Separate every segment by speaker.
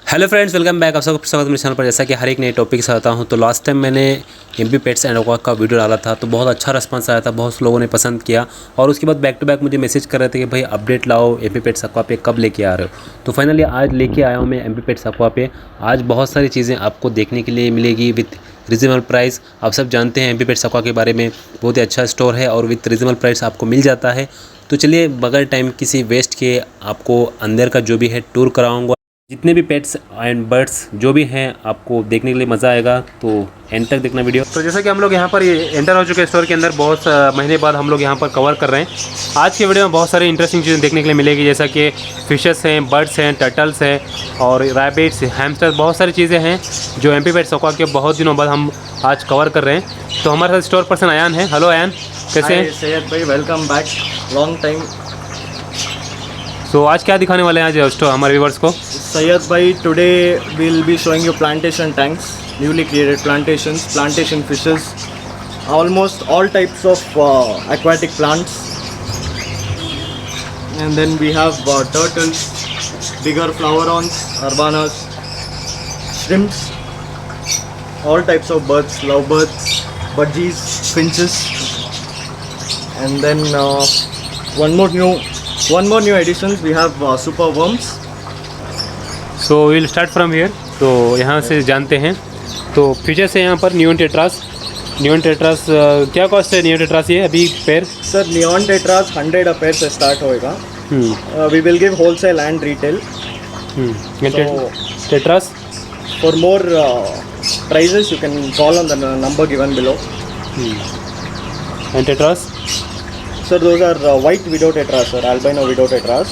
Speaker 1: Hello friends, welcome back. आप सबका स्वागत है मेरे चैनल पर। जैसा कि हर एक नए टॉपिक से आता हूं, तो लास्ट टाइम मैंने एमपी पेट्स एंड एक्वा का वीडियो डाला था, तो बहुत अच्छा रिस्पांस आया था, बहुत लोगों ने पसंद किया। और उसके बाद बैक टू बैक मुझे मैसेज कर रहे थे कि भाई अपडेट लाओ, एमपी पेट्स एक्वा पे कब लेके आ रहे हो। तो फाइनली आज लेके आया हूँ मैं एमपी पेट्स एक्वा पे। आज बहुत सारी चीज़ें आपको देखने के लिए मिलेगी विथ रीजनेबल प्राइस। आप सब जानते हैं एमपी पेट्स एक्वा के बारे में, बहुत ही अच्छा स्टोर है और विथ रीजनेबल प्राइस आपको मिल जाता है। तो चलिए बगैर टाइम किसी वेस्ट के आपको अंदर का जो भी है टूर कराऊंगा। जितने भी पेट्स एंड बर्ड्स जो भी हैं आपको देखने के लिए मज़ा आएगा, तो एंड तक देखना वीडियो। तो जैसा कि हम लोग यहाँ पर एंटर हो चुके हैं स्टोर के अंदर, बहुत महीने बाद हम लोग यहाँ पर कवर कर रहे हैं। आज के वीडियो में बहुत सारी इंटरेस्टिंग चीज़ें देखने के लिए मिलेगी, जैसा कि फिशेस हैं, बर्ड्स हैं, टर्टल्स हैं और रैबिट्स, हैमस्टर, बहुत सारी चीज़ें हैं जो एमपी पेट्स एक्वा के बहुत दिनों बाद हम आज कवर कर रहे हैं। तो हमारे साथ स्टोर पर्सन अयान है। हेलो अयान, कैसे हैं?
Speaker 2: सैयद भाई, वेलकम बैक, लॉन्ग टाइम।
Speaker 1: तो आज क्या दिखाने वाले हैं आज स्टोर हमारे व्यूवर्स को?
Speaker 2: सैयद भाई, today we'll be showing you plantation tanks, newly created plantations, plantation fishes, almost all types of aquatic plants. And then we have turtles, bigger flowerons, urbanas, shrimps, all types of birds, lovebirds, budgies, finches. And then one more new additions, we have super worms.
Speaker 1: So will start from here. तो यहाँ से जानते हैं। तो features है यहाँ पर neon tetras. Neon tetras क्या कॉस्ट है? नियॉन टेट्रास ये अभी pair
Speaker 2: sir neon tetras 100 a pair से स्टार्ट होएगा। We will give wholesale and retail.
Speaker 1: Tetras
Speaker 2: for more prices you can call on the number given below.
Speaker 1: And tetras
Speaker 2: sir those are white widow tetras, sir, albino widow tetras.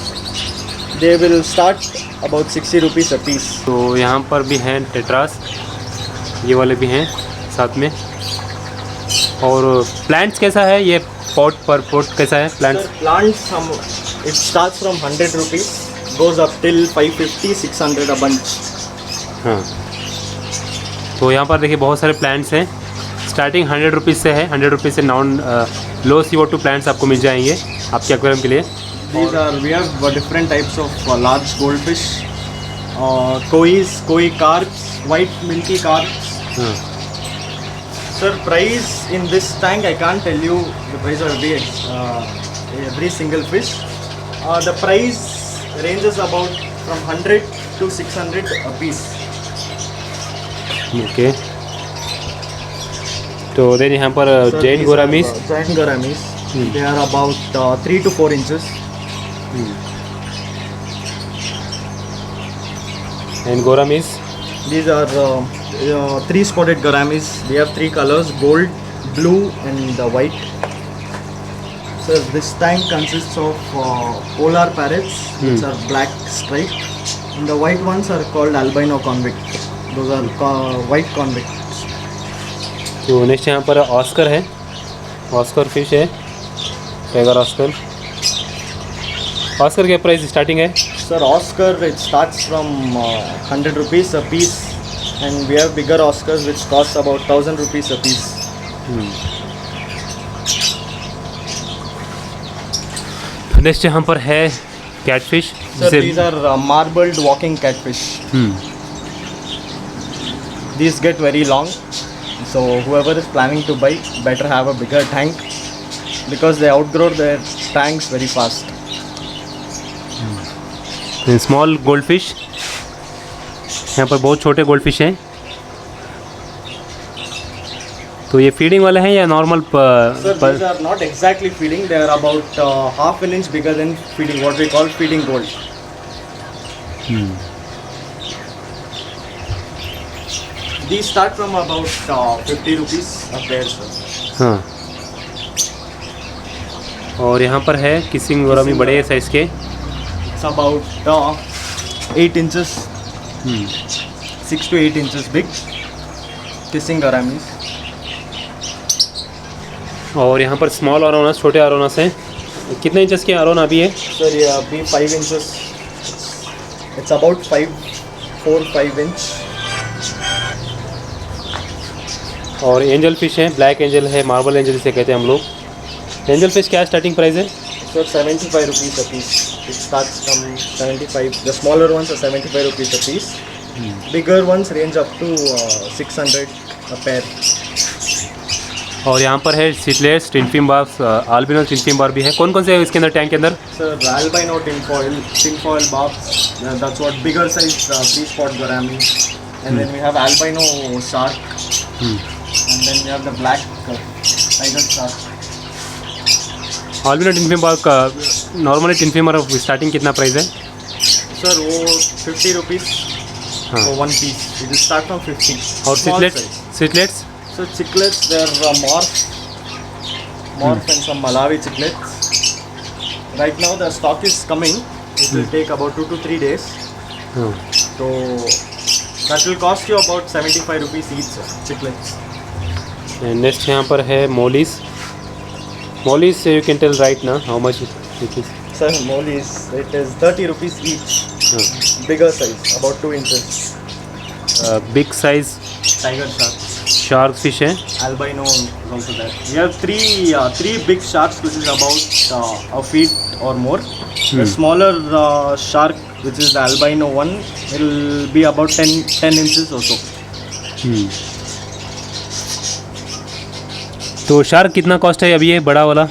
Speaker 2: They will start about 60 rupees a piece.
Speaker 1: तो यहाँ पर भी हैं tetras, ये वाले भी हैं साथ में। और प्लांट्स कैसा है ये? पॉट पर पॉट कैसा है plants?
Speaker 2: Sir, plants it starts from 100 rupees, goes up till 550, 600 a bunch.
Speaker 1: हाँ, तो यहाँ पर देखिए बहुत सारे प्लांट्स हैं। स्टार्टिंग 100 रुपीज़ से है। 100 रुपीज़ से नॉन लो CO2 प्लांट्स आपको मिल जाएंगे आपके एक्वेरियम के लिए।
Speaker 2: We have different types of large goldfish, koi carps, white milky carps. Sir, price in this tank I can't tell you the price of every single fish. The price ranges about from 100 to 600 a piece.
Speaker 1: Okay, तो then यहाँ पर giant gouramis.
Speaker 2: Giant gouramis. They are about 3 to 4 inches.
Speaker 1: And gouramis
Speaker 2: These are 3 spotted gouramis. We have 3 colors: gold, blue, and white. So this tank consists of polar parrots, which are black striped, and the white ones are called albino convict. Those are white convicts.
Speaker 1: तो next यहाँ पर Oscar है। Oscar fish है, tiger Oscar. Oscar क्या price starting है?
Speaker 2: Sir, Oscar, it starts from 100 rupees a piece, and we have bigger Oscars which cost about 1000 rupees a piece.
Speaker 1: Next यहाँ पर है catfish.
Speaker 2: Sir, these are marbled walking catfish. These get very long, so whoever is planning to buy better have a bigger tank because they outgrow their tanks very fast.
Speaker 1: Small gold fish, यहाँ पर बहुत छोटे gold fish हैं। तो ये feeding वाले हैं या normal?
Speaker 2: Sir, these are not exactly feeding. They are about half an inch bigger than feeding, what we call feeding gold. These start from about 50 rupees a pair, sir.
Speaker 1: हाँ, और यहाँ पर है किसिंग गोरामी, बड़े size के।
Speaker 2: It's about 8 inches, 6 to 8 inches big. Kissing gouramis.
Speaker 1: और यहाँ पर स्मॉल अरोनास, छोटे अरोनास हैं। कितने इंचेस के अरोना अभी है?
Speaker 2: Sir, ये अभी 5 inches. It's about 4-5 inch.
Speaker 1: और एंजल फिश है, ब्लैक एंजल है, मार्बल एंजल जिसे कहते हैं हम लोग। एंजल फिश क्या स्टार्टिंग प्राइस है?
Speaker 2: So 75 rupees a piece. It starts from 75. The smaller ones are 75 rupees a piece. Bigger ones range up to 600 a pair.
Speaker 1: और यहाँ पर है सीटलेट्स, टिनफिन बार्स, आल्बिनो टिनफिन बार भी है। कौन कौन से है इसके अंदर टैंक के अंदर?
Speaker 2: Sir, albino tinfoil barbs. That's what bigger size 3-spot gourami. And then we have albino shark. And then we have the black tiger shark.
Speaker 1: आल्बिनो टिनफिन बार का नॉर्मली टिनफिन बार स्टार्टिंग कितना प्राइस है?
Speaker 2: Sir, वो 50 rupees
Speaker 1: हाँ।
Speaker 2: for one piece. It will start from 50.
Speaker 1: और
Speaker 2: Small
Speaker 1: सीटलेट्स?
Speaker 2: size.
Speaker 1: सीटलेट्स
Speaker 2: So chiclets, they're morph and some Malawi chiclets. Right now the stock is coming. It will take about 2 to 3 days.
Speaker 1: हाँ।
Speaker 2: So that will cost you about 75 rupees each, sir, chiclets.
Speaker 1: Next यहाँ पर है मोलीस। मोलीस you can tell right ना how much it is?
Speaker 2: Sir, mollies, it is 30 rupees each. Bigger size, about 2 inches.
Speaker 1: Big size
Speaker 2: Tiger shark.
Speaker 1: Shark fish है।
Speaker 2: Albino is also there. We have three big sharks which is about a feet or more. The smaller shark which is the albino one will be about 10 inches or so.
Speaker 1: तो shark कितना cost है अभी ये बड़ा वाला?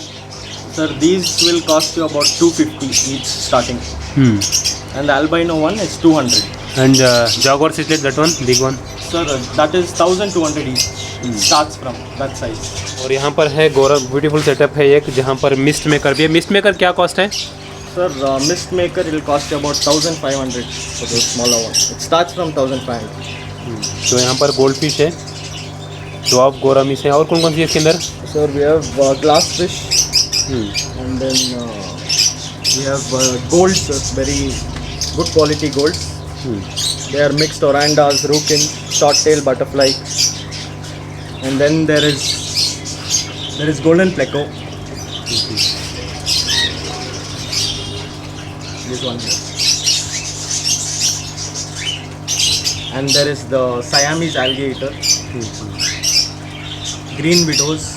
Speaker 2: Sir, these will cost you about 250 each starting. And the albino one is 200.
Speaker 1: And jaguar cichlid that one big one?
Speaker 2: Sir, that is 1200 each. Starts from that size.
Speaker 1: और यहाँ पर है गोरा ब्यूटीफुल सेटअप है एक जहाँ पर मिस्ट मेकर भी है। मिस्ट मेकर क्या कॉस्ट है?
Speaker 2: Sir, mist maker will cost you about 1500 for the smaller one. It starts from 1500.
Speaker 1: तो यहाँ पर गोल्ड फिश है, ड्वार्फ गोरामिस है। और कौन कौन सी है इसके अंदर?
Speaker 2: Sir, we have glass fish. And then we have gold, sir, very good quality golds. They are mixed orandas, rukin, short tail butterfly, and then there is golden pleco. This one here. And there is the Siamese alligator, green widows.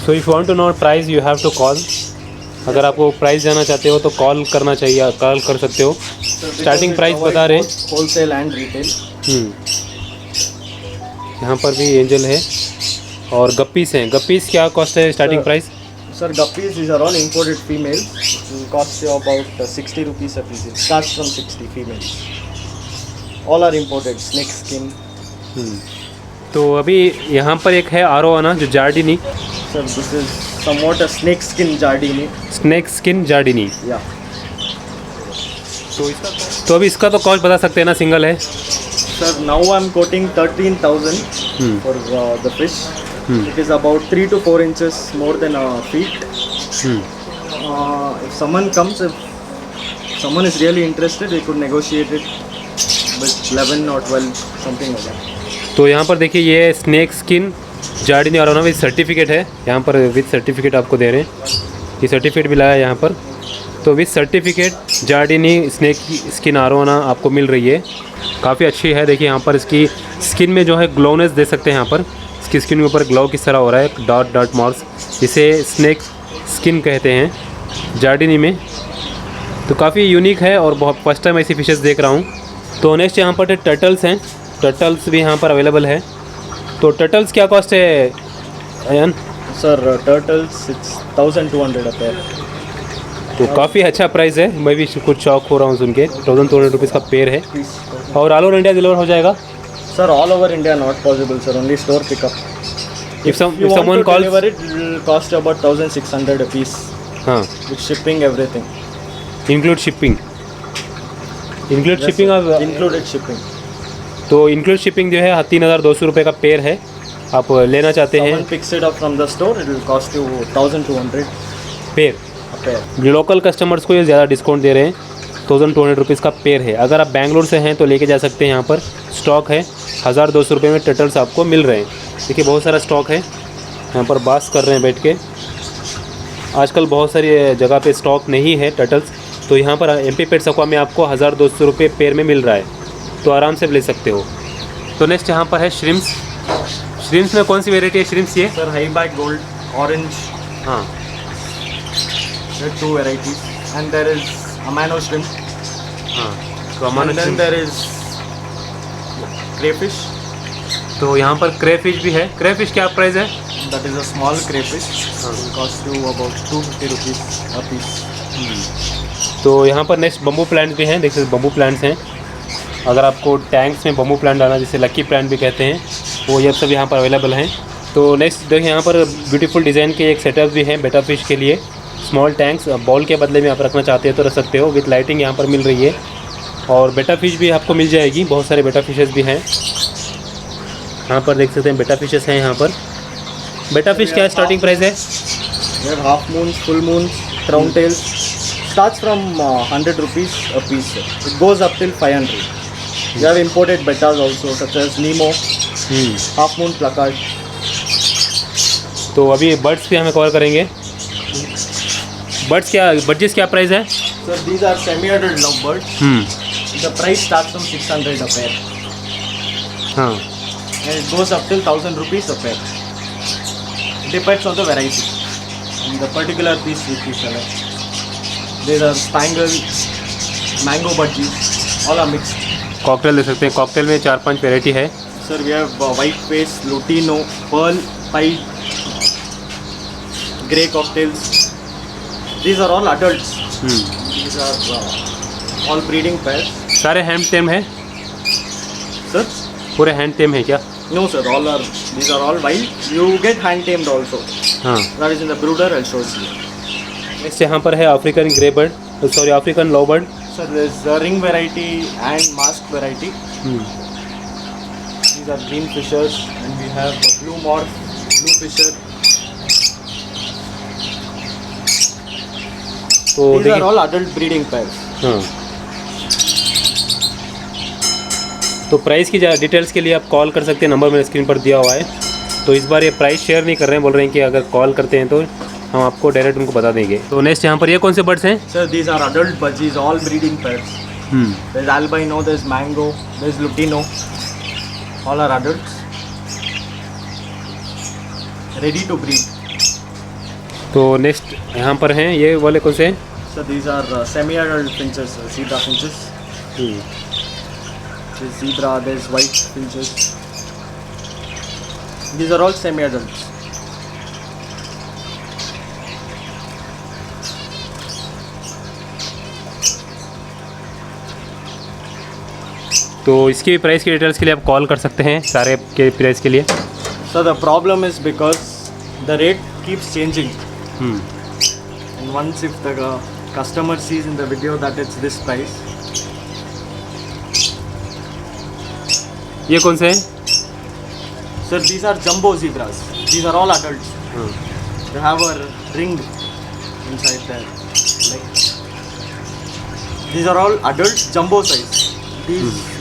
Speaker 1: So if want to know price you have to call. अगर आपको price जाना चाहते हो तो call करना चाहिए, call कर सकते हो। स्टार्टिंग प्राइस बता रहे हैं,
Speaker 2: होलसेल एंड रिटेल।
Speaker 1: यहाँ पर भी एंजल है और गप्पीस हैं। गप्पीस क्या कॉस्ट है starting price?
Speaker 2: Sir, guppies, these are all imported females. It will cost you about 60 rupees a piece. It starts from 60 females. All are imported. Snake skin.
Speaker 1: तो अभी यहाँ पर एक है आरोवाना जो jardini.
Speaker 2: Sir, this is somewhat a snake skin jardini.
Speaker 1: Snake skin jardini.
Speaker 2: Yeah.
Speaker 1: तो अभी इसका तो कॉस्ट बता सकते हैं ना, सिंगल है?
Speaker 2: Sir, now I'm quoting 13,000 for the fish. It is about 3 to 4 inches more than a feet. If someone comes, if someone is really interested, we could negotiate it with 11 or 12, something like that.
Speaker 1: तो यहाँ पर देखिए ये snack skin जार्डिनी आरोना with certificate है। यहाँ पर with certificate आपको दे रहे हैं, ये सर्टिफिकेट भी लगा है यहाँ पर। तो विद सर्टिफिकेट जार्डिनी स्नैक स्किन आरोना आपको मिल रही है, काफ़ी अच्छी है। देखिए यहाँ पर इसकी स्किन में जो है ग्लोनेस दे सकते हैं। यहाँ पर इसकी स्किन के ऊपर ग्लो किस तरह हो रहा है, डॉट डॉट मार्क्स, इसे स्नैक स्किन कहते हैं जार्डिनी में। तो काफ़ी यूनिक है और बहुत फर्स्ट टाइम ऐसी फिशेस देख रहा हूँ। तो नेक्स्ट यहाँ पर टर्टल्स हैं, टर्टल्स भी यहाँ पर अवेलेबल है। तो टर्टल्स क्या कॉस्ट है अयन?
Speaker 2: Sir, turtles, it's 1200 a pair.
Speaker 1: तो काफ़ी अच्छा प्राइस है, मैं भी कुछ शौक हो रहा हूँ सुन के। 1200 रुपीज़ का पेयर है और ऑल ओवर इंडिया डिलीवर हो जाएगा?
Speaker 2: Sir, all over India not possible, sir. Only store pickup.
Speaker 1: If
Speaker 2: you want
Speaker 1: someone
Speaker 2: to
Speaker 1: calls,
Speaker 2: deliver it, it will cost you about 1,600 a piece
Speaker 1: हाँ,
Speaker 2: with shipping, everything.
Speaker 1: Include shipping, include
Speaker 2: Yes,
Speaker 1: shipping.
Speaker 2: sir.
Speaker 1: अब
Speaker 2: Included shipping.
Speaker 1: तो include shipping जो है 3200 रुपये का pair है। आप लेना चाहते हैं
Speaker 2: Someone picks it up from the store, it will cost you 1,200
Speaker 1: pair.
Speaker 2: a pair.
Speaker 1: Local customers को ये ज़्यादा डिस्काउंट दे रहे हैं, 1200 रुपीज़ का पेयर है। अगर आप बैंगलोर से हैं तो लेके जा सकते हैं, यहाँ पर स्टॉक है। 1200 रुपये में टर्टल्स आपको मिल रहे हैं। देखिए बहुत सारा स्टॉक है, यहाँ पर बास कर रहे हैं बैठ के। आजकल बहुत सारी जगह पे स्टॉक नहीं है टर्टल्स, तो यहाँ पर एमपी पेट्स एक्वा में आपको 1200 रुपये पेयर में मिल रहा है, तो आराम से ले सकते हो। तो नेक्स्ट यहाँ पर है श्रिम्स। श्रिम्स में कौन सी वेराइटी है श्रिम्स ये?
Speaker 2: Sir, high back gold, orange,
Speaker 1: हाँ,
Speaker 2: there are 2 varieties. And there is Amano shrimp.
Speaker 1: हाँ तो
Speaker 2: And
Speaker 1: अमानुष
Speaker 2: then there is crayfish.
Speaker 1: तो यहाँ पर क्रेफिश भी है। क्रेफिश क्या प्राइस है?
Speaker 2: That is a small crayfish. It will cost you about 250 rupees a piece.
Speaker 1: तो यहाँ पर नेक्स्ट बम्बू प्लांट्स भी हैं। देखिए बम्बू प्लांट्स हैं। अगर आपको टैंक्स में बम्बू प्लांट डालना, जिसे लकी प्लांट भी कहते हैं, वो ये सब यहाँ पर अवेलेबल हैं। तो नेक्स्ट देखिए यहाँ पर ब्यूटीफुल डिज़ाइन के एक सेटअप भी हैं बेटा फिश के लिए। स्मॉल टैंक्स बॉल के बदले में आप रखना चाहते हैं तो रख सकते हो। विथ लाइटिंग यहाँ पर मिल रही है और बेटा फिश भी आपको मिल जाएगी। बहुत सारे बेटा फिशेस भी हैं यहाँ पर, देख सकते हैं बेटा फिशेस हैं यहाँ पर। बेटा फिश क्या स्टार्टिंग प्राइस है?
Speaker 2: We have half moons, full moons, crown tails. Starts from 100 rupees a piece. It goes up till 500. We have imported betas also, such as Nemo, half moon placard.
Speaker 1: तो अभी birds भी हमें cover करेंगे। Birds क्या price है?
Speaker 2: So these are semi-adult lovebirds. The price starts from 600 a pair,
Speaker 1: हाँ
Speaker 2: and it goes up till 1000 rupees a pair. Depends on the variety and the particular piece which you select. These are spangled, mango budgies, all are mixed.
Speaker 1: Cocktail देख सकते हैं। Cocktail में 4-5 variety है।
Speaker 2: Sir, we have white face, Lutino, pearl, pied, grey cocktails. These are all adults. These are all breeding pairs.
Speaker 1: सारे hand टेम है?
Speaker 2: Sir?
Speaker 1: पूरे hand टेम है क्या?
Speaker 2: No, sir. These are all wild. You get hand tamed also.
Speaker 1: हाँ।
Speaker 2: That is in the brooder. I'll show you.
Speaker 1: Next यहाँ पर है African grey bird, sorry African love bird.
Speaker 2: Sir, there's the ring variety and mask variety. These are green fishers, and we have the blue morph, blue fisher.
Speaker 1: तो
Speaker 2: These are
Speaker 1: देखिए
Speaker 2: all adult breeding pairs.
Speaker 1: हाँ, तो price की details के लिए आप call कर सकते हैं, नंबर मेरे स्क्रीन पर दिया हुआ है। तो इस बार ये प्राइस शेयर नहीं कर रहे हैं, बोल रहे हैं कि अगर कॉल करते हैं तो हम आपको डायरेक्ट उनको बता देंगे। तो नेक्स्ट यहाँ पर ये कौन से बर्ड्स हैं?
Speaker 2: Sir, these are adult budgies, all breeding pairs. There's albino, there's mango, there's lutino. All are adults, ready to breed.
Speaker 1: तो नेक्स्ट यहाँ पर हैं ये वाले कौन से हैं?
Speaker 2: So these are semi-adult finches, zebra finches. There's zebra, there's white finches. These are all semi-adults.
Speaker 1: तो इसकी प्राइस की डिटेल्स के लिए आप कॉल कर सकते हैं सारे के प्राइस के लिए।
Speaker 2: So the problem is because the rate keeps changing. And once if the customer sees in the video that it's this price.
Speaker 1: ये कौन से हैं?
Speaker 2: Sir, these are jumbo zebras. These are all adults. They have a ring inside there. Like, these are all adult jumbo size.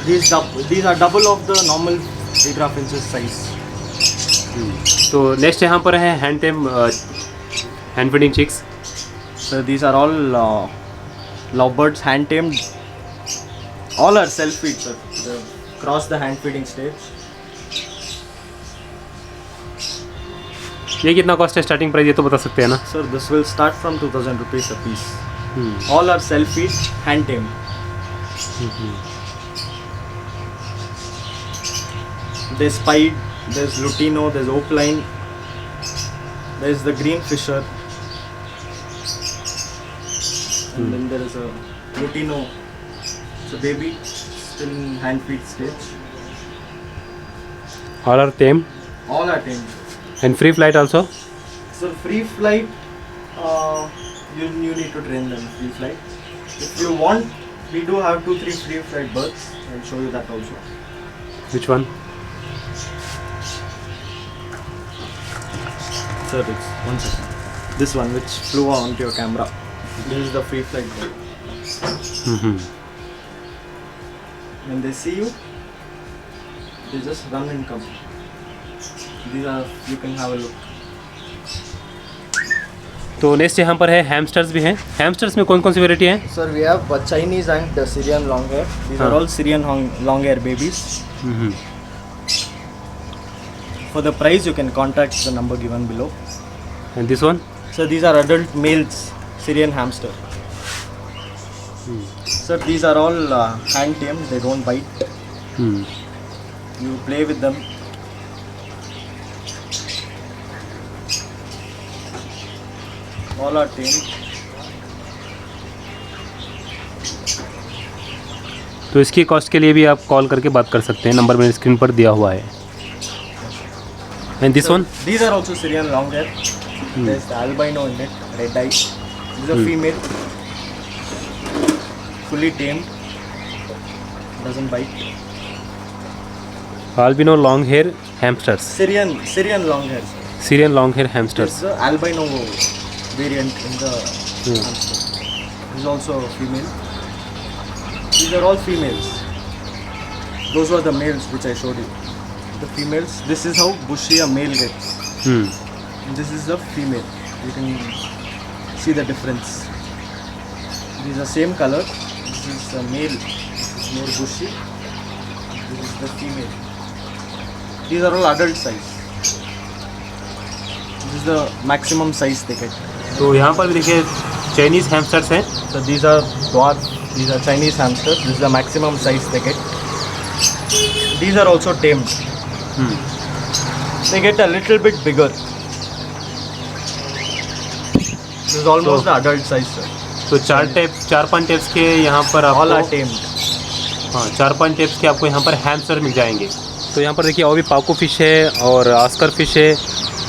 Speaker 2: These are double of the normal zebra finches size.
Speaker 1: तो next यहाँ पर है hand tame hand feeding chicks.
Speaker 2: So these are all lovebirds, hand tamed. All are self feed, sir. They cross the hand feeding stage.
Speaker 1: ये कितना cost है starting price, ये तो बता सकते हैं ना?
Speaker 2: Sir, this will start from 2000 rupees a piece. All are self feed, hand tamed. There's pied, there's lutino, there's opaline, there's the green fisher, and then there is a lutino. It's a baby, still in hand feed stage.
Speaker 1: All are tame
Speaker 2: All are tamed.
Speaker 1: and free flight also.
Speaker 2: So free flight, you need to train them free flight. If you want, we do have 2-3 free flight birds. I'll show you that also.
Speaker 1: Which one?
Speaker 2: Sir, it's 1 second. This one which flew onto your camera. This is the free flight bird. When they see you, they just run and come. These are, you can have a look.
Speaker 1: तो next यहाँ पर है hamsters भी हैं। Hamsters में कौन कौन सी variety हैं?
Speaker 2: Sir, we have Chinese and the Syrian long hair. These are all Syrian long hair babies. For the price, you can contact the number given below.
Speaker 1: And this one?
Speaker 2: So these are adult males, Syrian hamster. Sir, these are all hand tamed, they don't bite. You play with them. All are tamed.
Speaker 1: तो इसकी cost के लिए भी आप call करके बात कर सकते हैं, नंबर मैंने स्क्रीन पर दिया हुआ है। And this
Speaker 2: Sir,
Speaker 1: one?
Speaker 2: these are also Syrian long hair. There's the albino in it, red eye. This is a female, fully tamed, doesn't bite.
Speaker 1: Albino long hair hamsters,
Speaker 2: Syrian long hair, sir.
Speaker 1: Syrian long hair
Speaker 2: This
Speaker 1: hamsters.
Speaker 2: is the albino variant in the hamster. This is also a female. These are all females. Those were the males which I showed you. The females. This is how bushy a male gets. And this is the female. You can see the difference. These are same color. This is the male. This is more bushy. This is the female. These are all adult size. This is the maximum size they get.
Speaker 1: तो यहाँ पर भी देखिए Chinese hamsters हैं।
Speaker 2: So these are dwarf. These are Chinese hamsters. This is the maximum size they get. These are also tamed. They get a little bit bigger. This is almost the adult size, sir.
Speaker 1: तो 4-5 types के यहाँ पर
Speaker 2: All are
Speaker 1: आपको,
Speaker 2: tamed.
Speaker 1: हाँ 4-5 types के आपको यहाँ पर हैमस्टर मिल जाएंगे। तो यहाँ पर देखिए और भी पाको फिश है और ऑस्कर फिश है।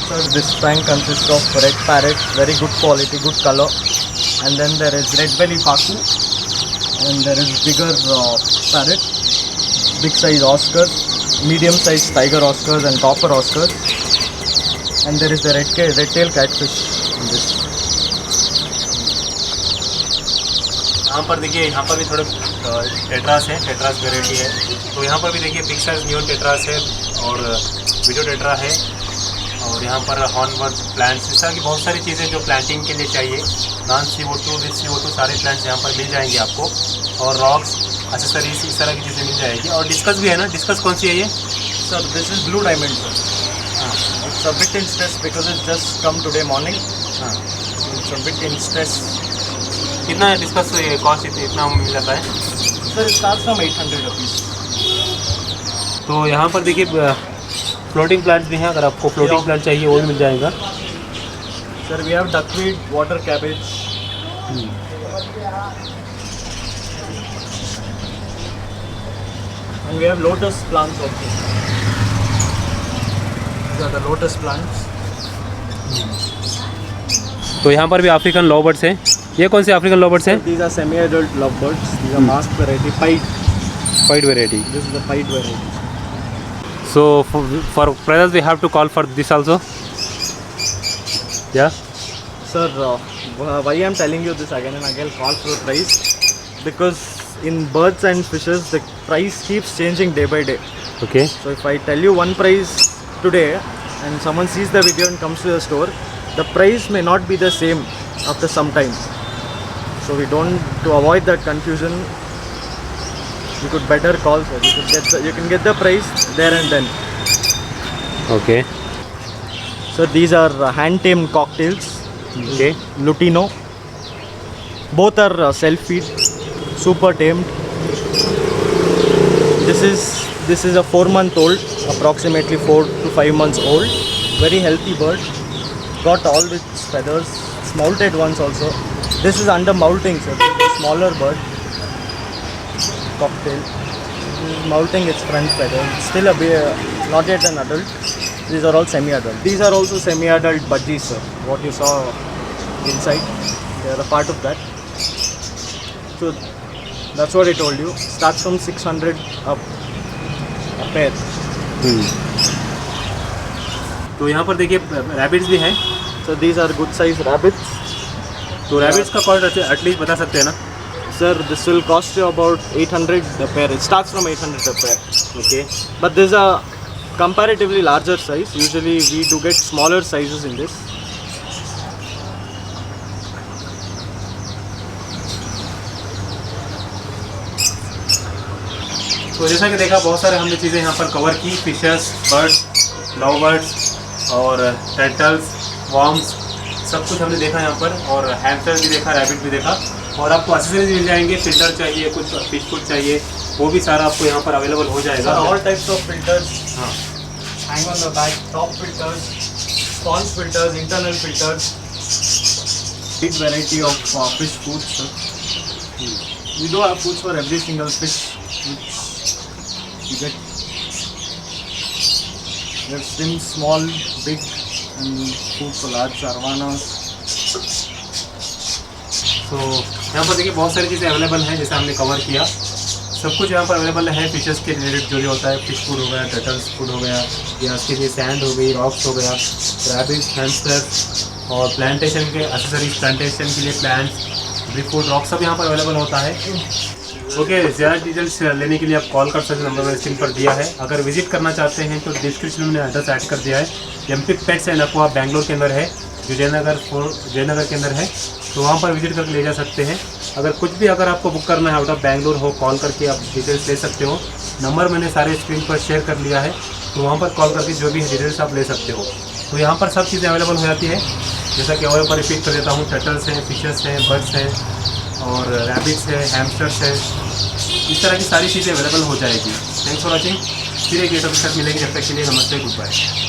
Speaker 2: Sir, this tank consists of red parrot, very good quality, good color, and then there is red belly paku, and there is bigger parrot, big size Oscar, medium size tiger Oscars and topper Oscars, and there is the red tail catfish in this.
Speaker 1: यहाँ पर देखिए, यहाँ पर भी थोड़े tetras हैं, tetras variety है। तो यहाँ पर भी देखिए बिग साइज न्यू टेट्रास है और वीडियो टेट्रा है, और यहाँ पर हॉर्नवर्ड प्लांट्स, इस तरह की बहुत सारी चीज़ें जो प्लांटिंग के लिए चाहिए, नॉन CO2 विद CO2 सारे प्लांट्स यहाँ पर मिल जाएंगे आपको, और रॉक्स, एक्सेसरीज, इस तरह की चीज़ें मिल जाएगी। और डिस्कस भी है ना, डिस्कस कौन सी है ये?
Speaker 2: Sir, this is blue diamond, sir. It's a bit in stress because it's just come today morning. It's a bit in stress.
Speaker 1: कितना है डिस्कस? कॉस्ट इतना मिल जाता है?
Speaker 2: Sir, it starts from 800 rupees.
Speaker 1: तो यहाँ पर देखिए फ्लोटिंग प्लांट्स भी हैं, अगर आपको फ्लोटिंग प्लांट चाहिए वो भी मिल जाएगा।
Speaker 2: Sir, we have duckweed, water cabbage. And we have lotus plants also. These are the lotus plants.
Speaker 1: तो यहाँ पर भी अफ्रीकन लवबर्ड्स हैं। ये कौन से अफ्रीकन लवबर्ड्स हैं?
Speaker 2: These are semi-adult lovebirds. These are masked variety, pied.
Speaker 1: Pied variety.
Speaker 2: This is the pied variety.
Speaker 1: So for prices we have to call for this also. Yeah.
Speaker 2: Sir, why I'm telling you this again and again, call for price, because in birds and fishes the price keeps changing day by day.
Speaker 1: Okay.
Speaker 2: So if I tell you one price today and someone sees the video and comes to the store, the price may not be the same after some time. So to avoid that confusion, you could better call, sir. You can get the price there and then.
Speaker 1: Okay.
Speaker 2: So these are hand-tamed cocktails.
Speaker 1: Okay.
Speaker 2: Lutino. Both are self-feed, super tamed. This is a 4-month-old, approximately 4 to 5 months old. Very healthy bird. Got all its feathers, molted ones also. This is under molting, sir. This is a smaller bird. Cocktail. This is molting its front feather. It's still not yet an adult. These are all semi-adult. These are also semi-adult budgies, sir. What you saw inside, they are a part of that. So that's what I told you. Starts from 600 up a pair.
Speaker 1: तो यहाँ पर देखिए rabbits भी हैं।
Speaker 2: So these are good size rabbits.
Speaker 1: तो rabbits का cost at least बता सकते हैं ना?
Speaker 2: Sir, this will cost you about 800 a pair. It starts from 800 a pair.
Speaker 1: Okay.
Speaker 2: But this is a comparatively larger size. Usually we do get smaller sizes in this.
Speaker 1: तो जैसा कि देखा बहुत सारे हमने चीज़ें यहाँ पर कवर की, फिशेस, बर्ड्स, लव बर्ड्स और टर्टल्स, वॉर्म्स, सब कुछ हमने देखा यहाँ पर, और हैमस्टर भी देखा, रैबिट भी देखा। और आपको एक्सेसरीज मिल जाएंगे, फिल्टर चाहिए, कुछ फिश फूड चाहिए, वो भी सारा आपको यहाँ पर अवेलेबल हो जाएगा।
Speaker 2: ऑल टाइप्स ऑफ फिल्टर्स
Speaker 1: हाँ,
Speaker 2: hang on the back, top filters, sponge filters, internal filters, big variety of fish foods. Sir. We do have foods for every single fish which you get. We have shrimp, small, big, and food for large arvanas.
Speaker 1: तो यहाँ पर देखिए बहुत सारी चीज़ें available हैं, जैसे हमने कवर किया, सब कुछ यहाँ पर अवेलेबल है। फिशेस के रिलेटेड जो भी होता है, फिश फूड हो गया, टर्टल्स फूड हो गया, या उसके लिए सैंड हो गई, रॉक्स हो गया, रैबिट्स, हैमस्टर, और प्लांटेशन के एक्सेसरीज, प्लांटेशन के लिए प्लांट्स, ड्रिप फूड, रॉक सब यहाँ पर अवेलेबल होता है। ओके, ज़्यादा डिटेल्स लेने के लिए आप कॉल कर सकते हैं, नंबर मैंने स्क्रीन पर दिया है। अगर विजिट करना चाहते हैं तो डिस्क्रिप्शन में मैंने एड्रेस ऐड कर दिया है। MP pets and aqua Bangalore के अंदर है, जो जयनगर के अंदर है, तो वहाँ पर विजिट करके ले जा सकते हैं। अगर कुछ भी अगर आपको बुक करना है आउट ऑफ बैंगलोर हो, कॉल करके आप डिटेल्स ले सकते हो। नंबर मैंने सारे स्क्रीन पर शेयर कर लिया है, तो वहाँ पर कॉल करके जो भी डिटेल्स आप ले सकते हो। तो यहाँ पर सब चीज़ें अवेलेबल हो जाती है, जैसा कि और पर रिपीट कर देता हूँ, टर्टल्स हैं, फिशेस हैं, बर्ड्स हैं, और रैबिट्स है, हैमस्टर्स है, इस तरह की सारी चीज़ें अवेलेबल हो जाएगी। Thanks for watching. फिर एक वीडियो के साथ मिलेंगे, जब तक के लिए नमस्ते, गुड बाय।